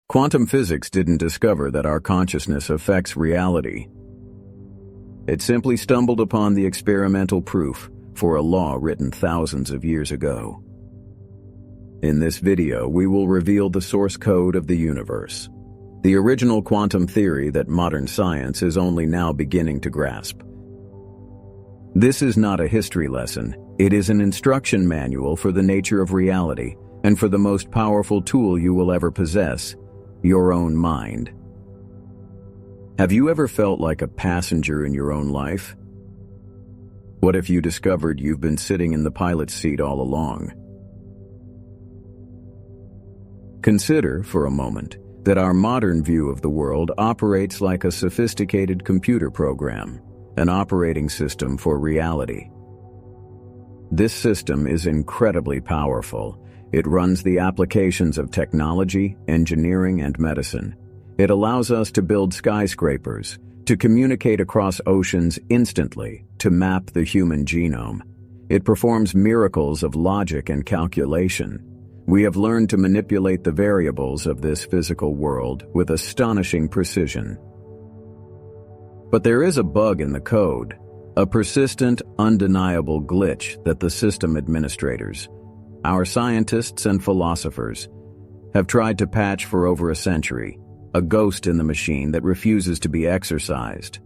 Quantum physics didn't discover that our consciousness affects reality. It simply stumbled upon the experimental proof for a law written thousands of years ago. In this video, we will reveal the source code of the universe, the original quantum theory that modern science is only now beginning to grasp. This is not a history lesson. It is an instruction manual for the nature of reality and for the most powerful tool you will ever possess, your own mind. Have you ever felt like a passenger in your own life? What if you discovered you've been sitting in the pilot's seat all along? Consider, for a moment, that our modern view of the world operates like a sophisticated computer program, an operating system for reality. This system is incredibly powerful. It runs the applications of technology, engineering, and medicine. It allows us to build skyscrapers, to communicate across oceans instantly, to map the human genome. It performs miracles of logic and calculation. We have learned to manipulate the variables of this physical world with astonishing precision. But there is a bug in the code, a persistent, undeniable glitch that the system administrators, our scientists and philosophers, have tried to patch for over a century, a ghost in the machine that refuses to be exorcised.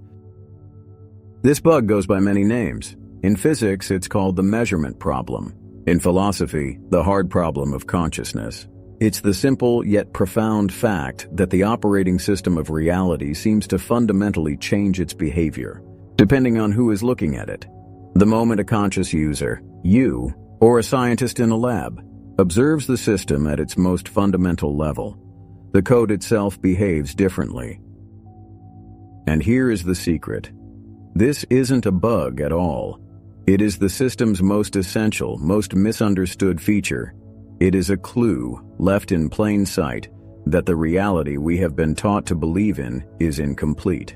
This bug goes by many names. In physics, it's called the measurement problem. In philosophy, the hard problem of consciousness. It's the simple yet profound fact that the operating system of reality seems to fundamentally change its behavior, depending on who is looking at it. The moment a conscious user, you, or a scientist in a lab, observes the system at its most fundamental level, the code itself behaves differently. And here is the secret. This isn't a bug at all. It is the system's most essential, most misunderstood feature. It is a clue, left in plain sight, that the reality we have been taught to believe in is incomplete.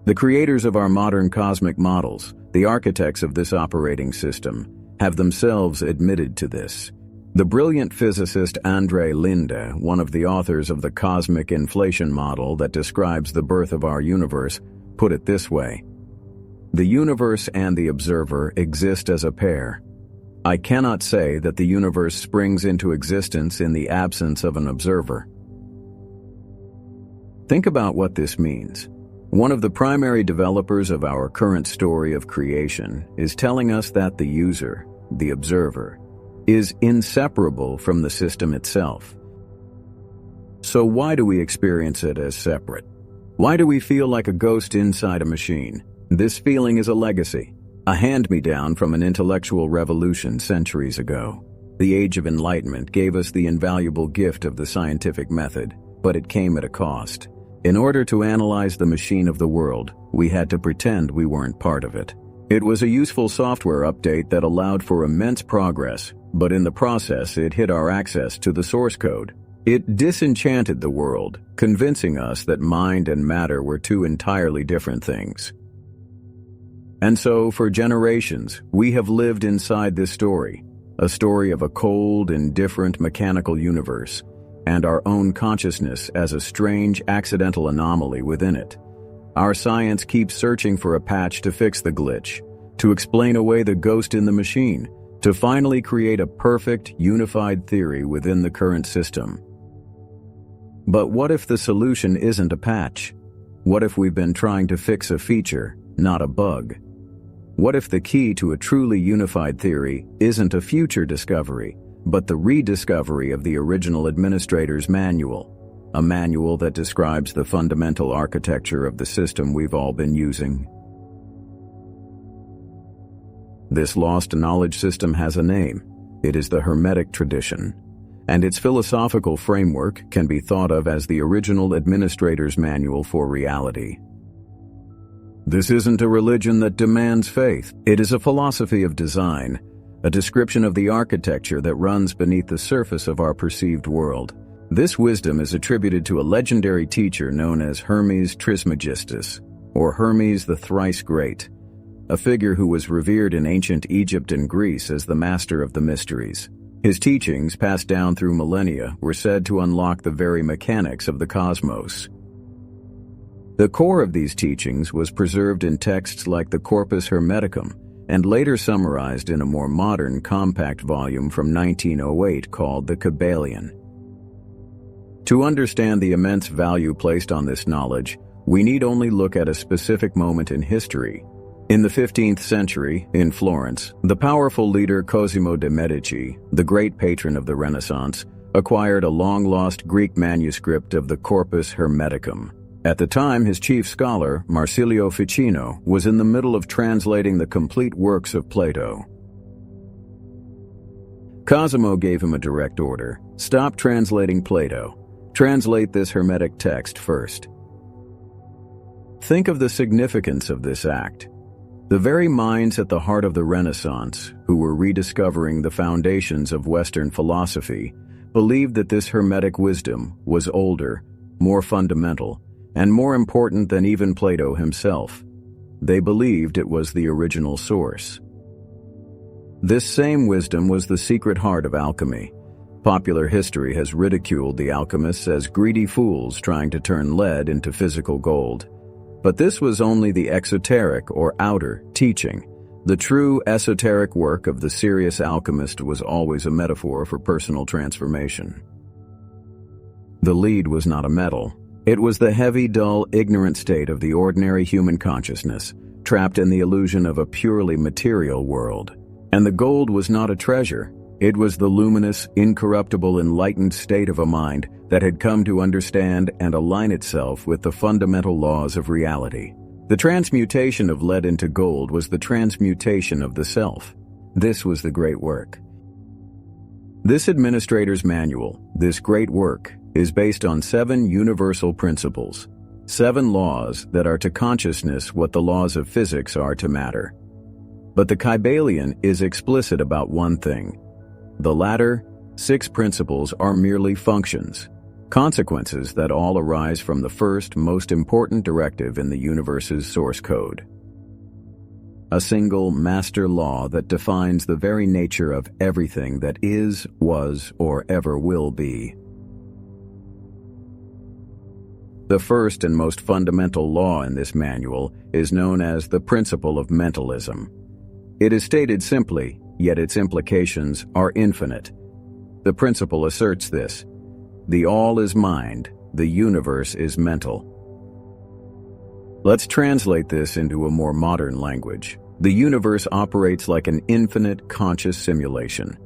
The creators of our modern cosmic models, the architects of this operating system, have themselves admitted to this. The brilliant physicist André Linde, one of the authors of the cosmic inflation model that describes the birth of our universe, put it this way: "The universe and the observer exist as a pair. I cannot say that the universe springs into existence in the absence of an observer." Think about what this means. One of the primary developers of our current story of creation is telling us that the user, the observer, is inseparable from the system itself. So why do we experience it as separate? Why do we feel like a ghost inside a machine? This feeling is a legacy, a hand-me-down from an intellectual revolution centuries ago. The Age of Enlightenment gave us the invaluable gift of the scientific method, but it came at a cost. In order to analyze the machine of the world, we had to pretend we weren't part of it. It was a useful software update that allowed for immense progress, but in the process it hid our access to the source code. It disenchanted the world, convincing us that mind and matter were two entirely different things. And so, for generations, we have lived inside this story, a story of a cold, indifferent mechanical universe, and our own consciousness as a strange, accidental anomaly within it. Our science keeps searching for a patch to fix the glitch, to explain away the ghost in the machine, to finally create a perfect, unified theory within the current system. But what if the solution isn't a patch? What if we've been trying to fix a feature, not a bug? What if the key to a truly unified theory isn't a future discovery, but the rediscovery of the original administrator's manual, a manual that describes the fundamental architecture of the system we've all been using? This lost knowledge system has a name. It is the Hermetic tradition, and its philosophical framework can be thought of as the original administrator's manual for reality. This isn't a religion that demands faith. It is a philosophy of design, a description of the architecture that runs beneath the surface of our perceived world. This wisdom is attributed to a legendary teacher known as Hermes Trismegistus, or Hermes the Thrice Great, a figure who was revered in ancient Egypt and Greece as the master of the mysteries. His teachings, passed down through millennia, were said to unlock the very mechanics of the cosmos. The core of these teachings was preserved in texts like the Corpus Hermeticum, and later summarized in a more modern, compact volume from 1908 called the Kybalion. To understand the immense value placed on this knowledge, we need only look at a specific moment in history. In the 15th century, in Florence, the powerful leader Cosimo de' Medici, the great patron of the Renaissance, acquired a long-lost Greek manuscript of the Corpus Hermeticum. At the time, his chief scholar, Marsilio Ficino, was in the middle of translating the complete works of Plato. Cosimo gave him a direct order: stop translating Plato. Translate this Hermetic text first. Think of the significance of this act. The very minds at the heart of the Renaissance, who were rediscovering the foundations of Western philosophy, believed that this Hermetic wisdom was older, more fundamental, and more important than even Plato himself. They believed it was the original source. This same wisdom was the secret heart of alchemy. Popular history has ridiculed the alchemists as greedy fools trying to turn lead into physical gold. But this was only the exoteric or outer teaching. The true esoteric work of the serious alchemist was always a metaphor for personal transformation. The lead was not a metal. It was the heavy, dull, ignorant state of the ordinary human consciousness, trapped in the illusion of a purely material world. And the gold was not a treasure. It was the luminous, incorruptible, enlightened state of a mind that had come to understand and align itself with the fundamental laws of reality. The transmutation of lead into gold was the transmutation of the self. This was the great work. This administrator's manual, this great work, is based on 7 universal principles, 7 laws that are to consciousness what the laws of physics are to matter. But the Kybalion is explicit about one thing. The latter 6 principles are merely functions, consequences that all arise from the first, most important directive in the universe's source code. A single master law that defines the very nature of everything that is, was, or ever will be. The first and most fundamental law in this manual is known as the Principle of Mentalism. It is stated simply, yet its implications are infinite. The principle asserts this: the all is mind, the universe is mental. Let's translate this into a more modern language. The universe operates like an infinite conscious simulation.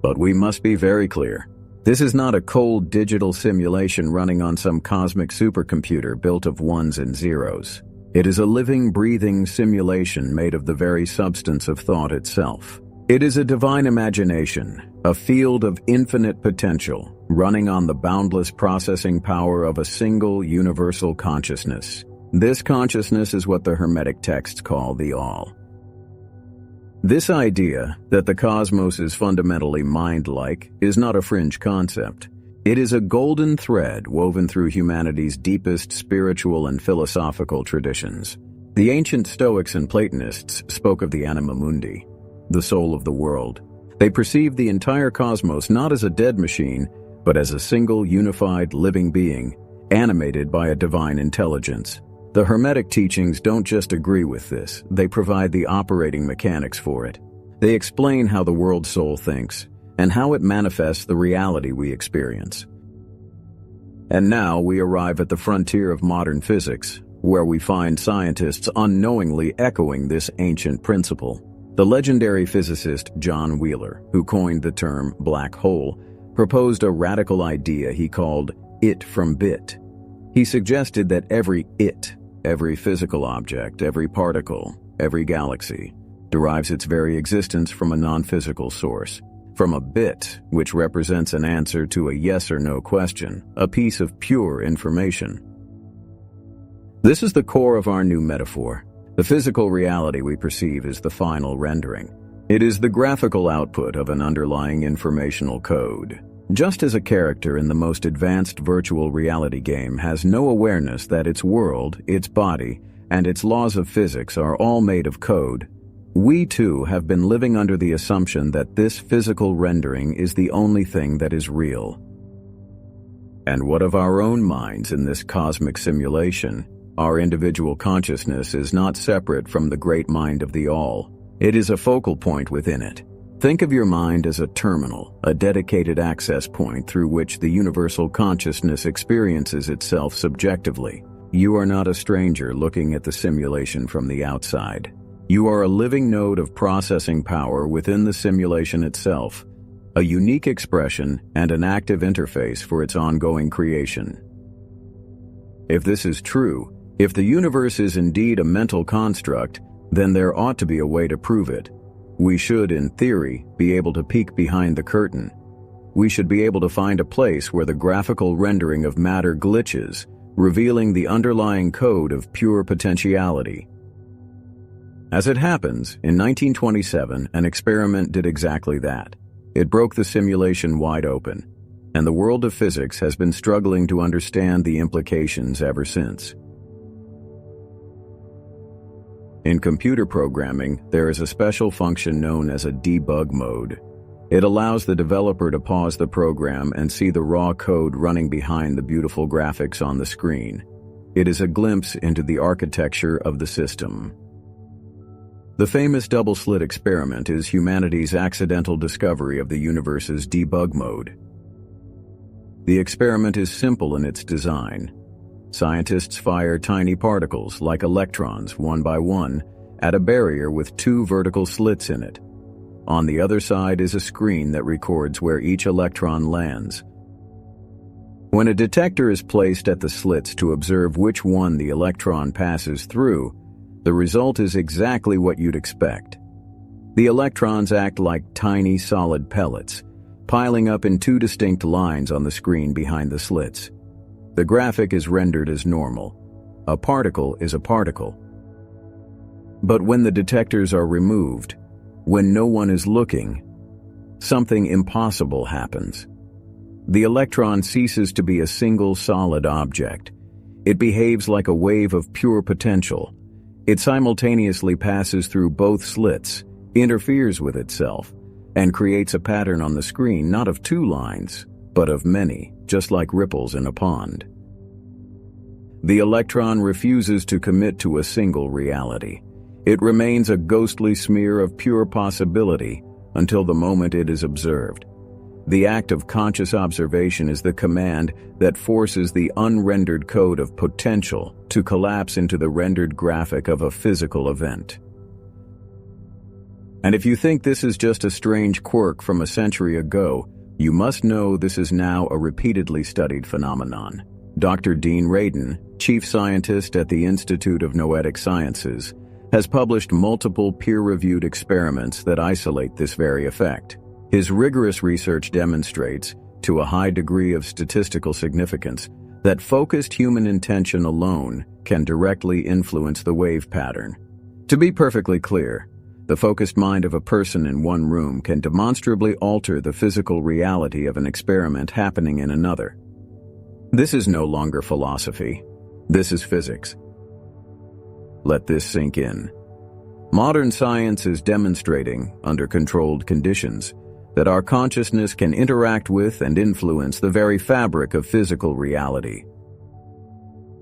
But we must be very clear. This is not a cold digital simulation running on some cosmic supercomputer built of ones and zeros. It is a living, breathing simulation made of the very substance of thought itself. It is a divine imagination, a field of infinite potential, running on the boundless processing power of a single universal consciousness. This consciousness is what the Hermetic texts call the All. This idea that the cosmos is fundamentally mind-like is not a fringe concept. It is a golden thread woven through humanity's deepest spiritual and philosophical traditions. The ancient Stoics and Platonists spoke of the anima mundi, the soul of the world. They perceived the entire cosmos not as a dead machine, but as a single, unified, living being, animated by a divine intelligence. The Hermetic teachings don't just agree with this, they provide the operating mechanics for it. They explain how the world soul thinks, and how it manifests the reality we experience. And now we arrive at the frontier of modern physics, where we find scientists unknowingly echoing this ancient principle. The legendary physicist John Wheeler, who coined the term black hole, proposed a radical idea he called it from bit. He suggested that every it, every physical object, every particle, every galaxy, derives its very existence from a non-physical source, from a bit, which represents an answer to a yes or no question, a piece of pure information. This is the core of our new metaphor. The physical reality we perceive is the final rendering. It is the graphical output of an underlying informational code. Just as a character in the most advanced virtual reality game has no awareness that its world, its body, and its laws of physics are all made of code, We too have been living under the assumption that this physical rendering is the only thing that is real. And what of our own minds in this cosmic simulation? Our individual consciousness is not separate from the great mind of the all. It is a focal point within it. Think of your mind as a terminal, a dedicated access point through which the universal consciousness experiences itself subjectively. You are not a stranger looking at the simulation from the outside. You are a living node of processing power within the simulation itself, a unique expression and an active interface for its ongoing creation. If this is true, if the universe is indeed a mental construct, then there ought to be a way to prove it. We should, in theory, be able to peek behind the curtain. We should be able to find a place where the graphical rendering of matter glitches, revealing the underlying code of pure potentiality. As it happens, in 1927, an experiment did exactly that. It broke the simulation wide open, and the world of physics has been struggling to understand the implications ever since. In computer programming, there is a special function known as a debug mode. It allows the developer to pause the program and see the raw code running behind the beautiful graphics on the screen. It is a glimpse into the architecture of the system. The famous double-slit experiment is humanity's accidental discovery of the universe's debug mode. The experiment is simple in its design. Scientists fire tiny particles, like electrons, one by one, at a barrier with two vertical slits in it. On the other side is a screen that records where each electron lands. When a detector is placed at the slits to observe which one the electron passes through, the result is exactly what you'd expect. The electrons act like tiny solid pellets, piling up in two distinct lines on the screen behind the slits. The graphic is rendered as normal. A particle is a particle. But when the detectors are removed, when no one is looking, something impossible happens. The electron ceases to be a single solid object. It behaves like a wave of pure potential. It simultaneously passes through both slits, interferes with itself, and creates a pattern on the screen not of two lines, but of many, just like ripples in a pond. The electron refuses to commit to a single reality. It remains a ghostly smear of pure possibility until the moment it is observed. The act of conscious observation is the command that forces the unrendered code of potential to collapse into the rendered graphic of a physical event. And if you think this is just a strange quirk from a century ago, you must know this is now a repeatedly studied phenomenon. Dr. Dean Radin, chief scientist at the Institute of Noetic Sciences, has published multiple peer-reviewed experiments that isolate this very effect. His rigorous research demonstrates, to a high degree of statistical significance, that focused human intention alone can directly influence the wave pattern. To be perfectly clear, the focused mind of a person in one room can demonstrably alter the physical reality of an experiment happening in another. This is no longer philosophy. This is physics. Let this sink in. Modern science is demonstrating, under controlled conditions, that our consciousness can interact with and influence the very fabric of physical reality.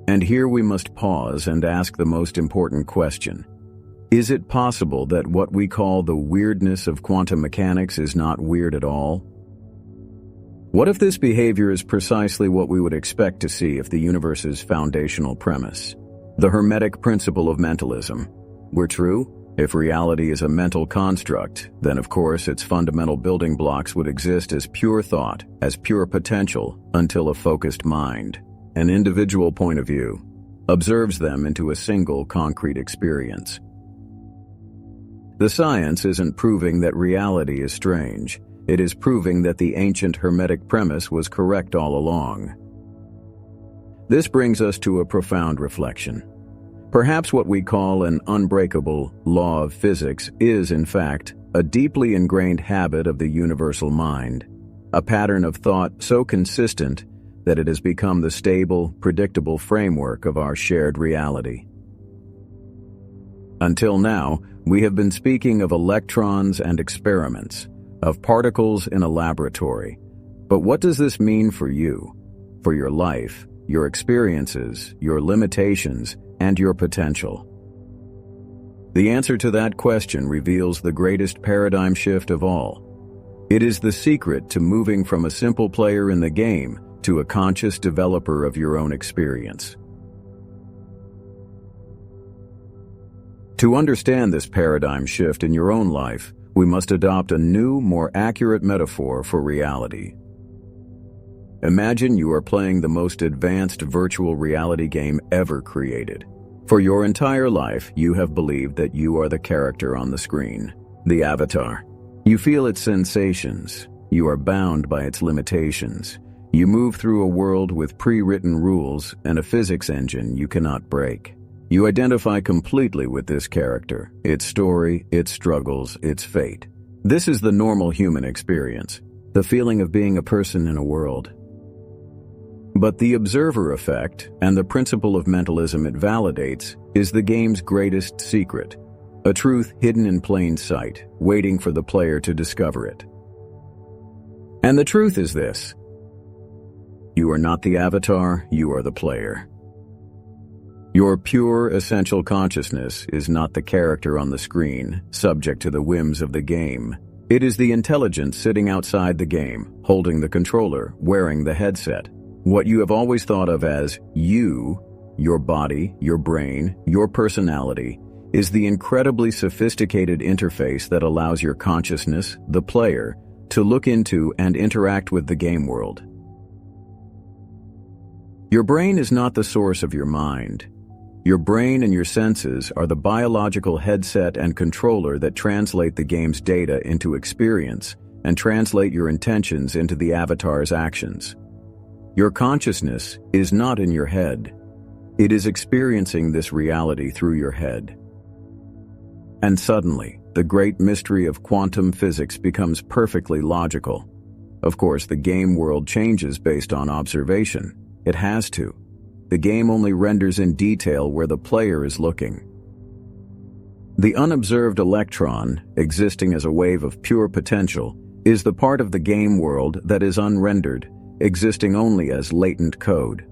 And here we must pause and ask the most important question. Is it possible that what we call the weirdness of quantum mechanics is not weird at all? What if this behavior is precisely what we would expect to see if the universe's foundational premise, the Hermetic Principle of Mentalism, were true? If reality is a mental construct, then of course its fundamental building blocks would exist as pure thought, as pure potential, until a focused mind, an individual point of view, observes them into a single concrete experience. The science isn't proving that reality is strange. It is proving that the ancient Hermetic premise was correct all along. This brings us to a profound reflection. Perhaps what we call an unbreakable law of physics is, in fact, a deeply ingrained habit of the universal mind, a pattern of thought so consistent that it has become the stable, predictable framework of our shared reality. Until now, We have been speaking of electrons and experiments, of particles in a laboratory. But what does this mean for you, for your life, your experiences, your limitations, and your potential? The answer to that question reveals the greatest paradigm shift of all. It is the secret to moving from a simple player in the game to a conscious developer of your own experience. To understand this paradigm shift in your own life, we must adopt a new, more accurate metaphor for reality. Imagine you are playing the most advanced virtual reality game ever created. For your entire life, you have believed that you are the character on the screen, the avatar. You feel its sensations. You are bound by its limitations. You move through a world with pre-written rules and a physics engine you cannot break. You identify completely with this character, its story, its struggles, its fate. This is the normal human experience, the feeling of being a person in a world. But the observer effect, and the principle of mentalism it validates, is the game's greatest secret, a truth hidden in plain sight, waiting for the player to discover it. And the truth is this: you are not the avatar, you are the player. Your pure, essential consciousness is not the character on the screen, subject to the whims of the game. It is the intelligence sitting outside the game, holding the controller, wearing the headset. What you have always thought of as you, your body, your brain, your personality, is the incredibly sophisticated interface that allows your consciousness, the player, to look into and interact with the game world. Your brain is not the source of your mind. Your brain and your senses are the biological headset and controller that translate the game's data into experience and translate your intentions into the avatar's actions. Your consciousness is not in your head. It is experiencing this reality through your head. And suddenly, the great mystery of quantum physics becomes perfectly logical. Of course, the game world changes based on observation. It has to. The game only renders in detail where the player is looking. The unobserved electron, existing as a wave of pure potential, is the part of the game world that is unrendered, existing only as latent code.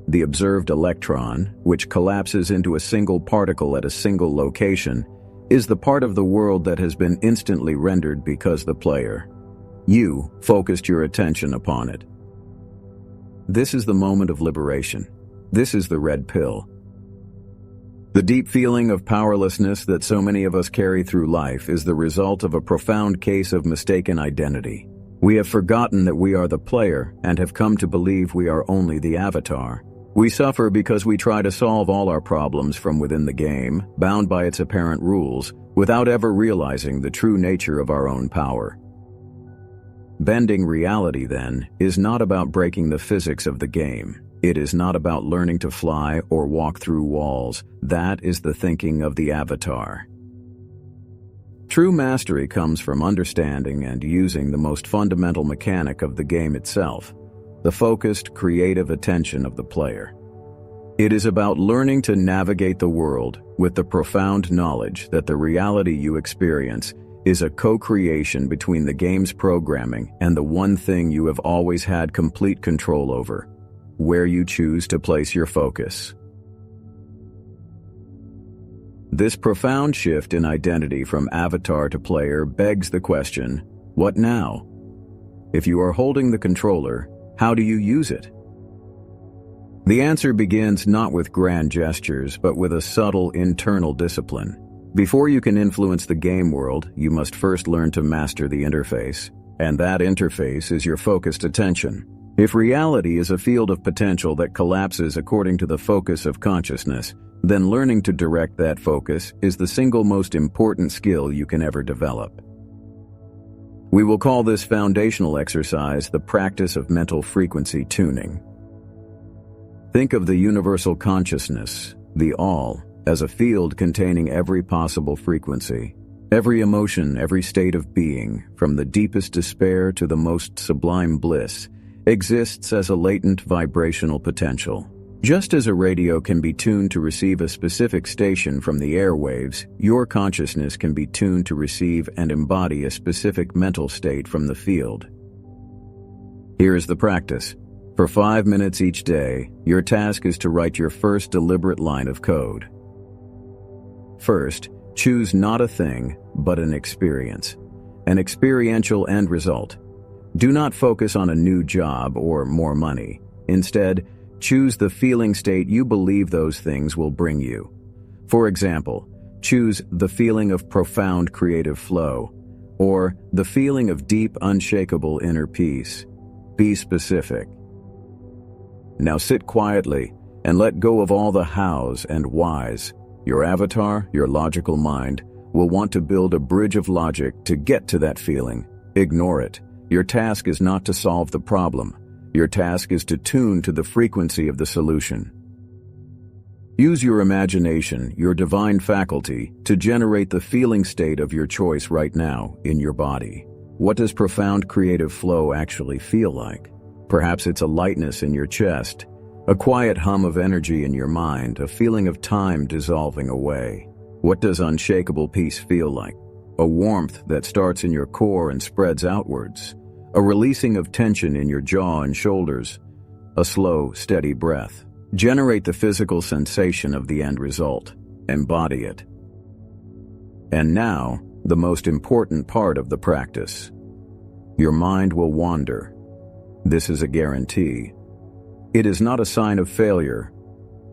The observed electron, which collapses into a single particle at a single location, is the part of the world that has been instantly rendered because the player, you, focused your attention upon it. This is the moment of liberation. This is the red pill. The deep feeling of powerlessness that so many of us carry through life is the result of a profound case of mistaken identity. We have forgotten that we are the player and have come to believe we are only the avatar. We suffer because we try to solve all our problems from within the game, bound by its apparent rules, without ever realizing the true nature of our own power. Bending reality, then, is not about breaking the physics of the game. It is not about learning to fly or walk through walls. That is the thinking of the avatar. True mastery comes from understanding and using the most fundamental mechanic of the game itself, the focused, creative attention of the player. It is about learning to navigate the world with the profound knowledge that the reality you experience is a co-creation between the game's programming and the one thing you have always had complete control over: where you choose to place your focus. This profound shift in identity from avatar to player begs the question, what now? If you are holding the controller, how do you use it? The answer begins not with grand gestures, but with a subtle internal discipline. Before you can influence the game world, you must first learn to master the interface, and that interface is your focused attention. If reality is a field of potential that collapses according to the focus of consciousness, then learning to direct that focus is the single most important skill you can ever develop. We will call this foundational exercise the practice of mental frequency tuning. Think of the universal consciousness, the all, as a field containing every possible frequency. Every emotion, every state of being, from the deepest despair to the most sublime bliss, exists as a latent vibrational potential. Just as a radio can be tuned to receive a specific station from the airwaves, your consciousness can be tuned to receive and embody a specific mental state from the field. Here is the practice. For 5 minutes each day, your task is to write your first deliberate line of code. First, choose not a thing, but an experience. An experiential end result. Do not focus on a new job or more money. Instead, choose the feeling state you believe those things will bring you. For example, choose the feeling of profound creative flow, or the feeling of deep, unshakable inner peace. Be specific. Now sit quietly and let go of all the hows and whys. Your avatar, your logical mind, will want to build a bridge of logic to get to that feeling. Ignore it. Your task is not to solve the problem. Your task is to tune to the frequency of the solution. Use your imagination, your divine faculty, to generate the feeling state of your choice right now in your body. What does profound creative flow actually feel like? Perhaps it's a lightness in your chest, a quiet hum of energy in your mind, a feeling of time dissolving away. What does unshakable peace feel like? A warmth that starts in your core and spreads outwards. A releasing of tension in your jaw and shoulders. A slow, steady breath. Generate the physical sensation of the end result. Embody it. And now, the most important part of the practice. Your mind will wander. This is a guarantee. It is not a sign of failure.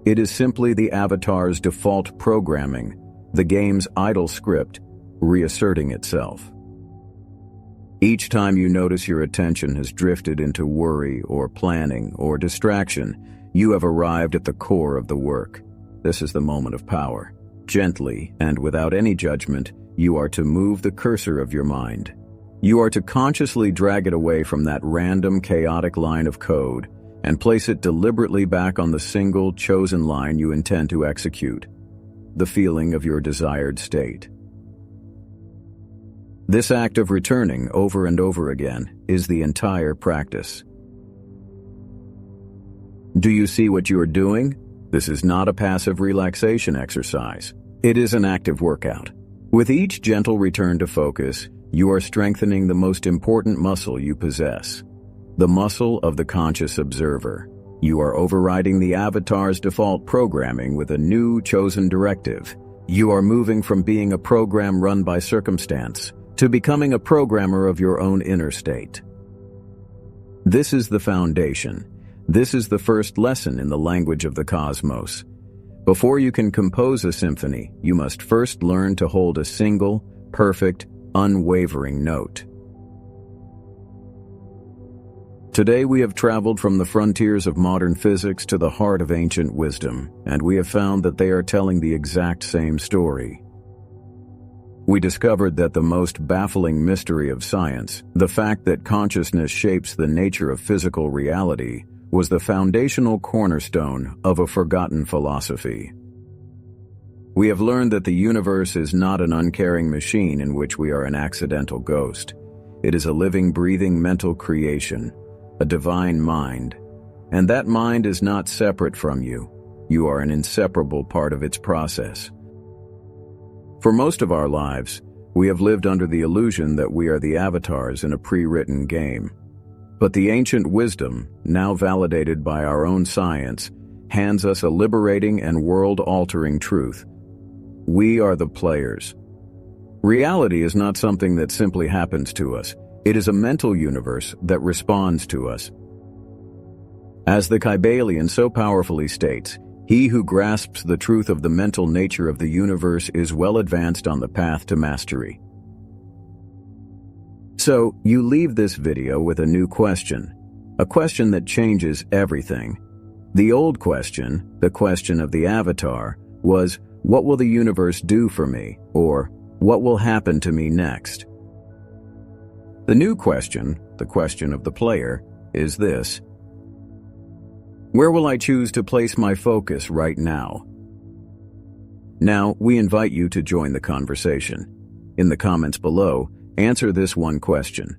It is simply the avatar's default programming, the game's idle script, reasserting itself. Each time you notice your attention has drifted into worry or planning or distraction, you have arrived at the core of the work. This is the moment of power. Gently and without any judgment, you are to move the cursor of your mind. You are to consciously drag it away from that random, chaotic line of code and place it deliberately back on the single, chosen line you intend to execute, the feeling of your desired state. This act of returning over and over again is the entire practice. Do you see what you are doing? This is not a passive relaxation exercise. It is an active workout. With each gentle return to focus, you are strengthening the most important muscle you possess, the muscle of the conscious observer. You are overriding the avatar's default programming with a new chosen directive. You are moving from being a program run by circumstance to becoming a programmer of your own inner state. This is the foundation. This is the first lesson in the language of the cosmos. Before you can compose a symphony, you must first learn to hold a single, perfect, unwavering note. Today we have traveled from the frontiers of modern physics to the heart of ancient wisdom, and we have found that they are telling the exact same story. We discovered that the most baffling mystery of science, the fact that consciousness shapes the nature of physical reality, was the foundational cornerstone of a forgotten philosophy. We have learned that the universe is not an uncaring machine in which we are an accidental ghost. It is a living, breathing mental creation, a divine mind. And that mind is not separate from you. You are an inseparable part of its process. For most of our lives, we have lived under the illusion that we are the avatars in a pre-written game. But the ancient wisdom, now validated by our own science, hands us a liberating and world-altering truth. We are the players. Reality is not something that simply happens to us. It is a mental universe that responds to us. As the Kybalion so powerfully states, he who grasps the truth of the mental nature of the universe is well advanced on the path to mastery. So, you leave this video with a new question, a question that changes everything. The old question, the question of the avatar, was, what will the universe do for me? Or, what will happen to me next? The new question, the question of the player, is this: where will I choose to place my focus right now? Now, we invite you to join the conversation. In the comments below, answer this one question.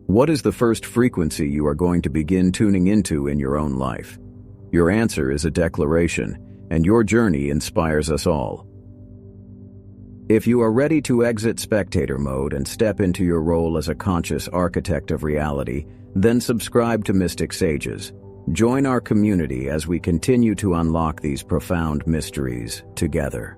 What is the first frequency you are going to begin tuning into in your own life? Your answer is a declaration, and your journey inspires us all. If you are ready to exit spectator mode and step into your role as a conscious architect of reality, then subscribe to Mystic Sages. Join our community as we continue to unlock these profound mysteries together.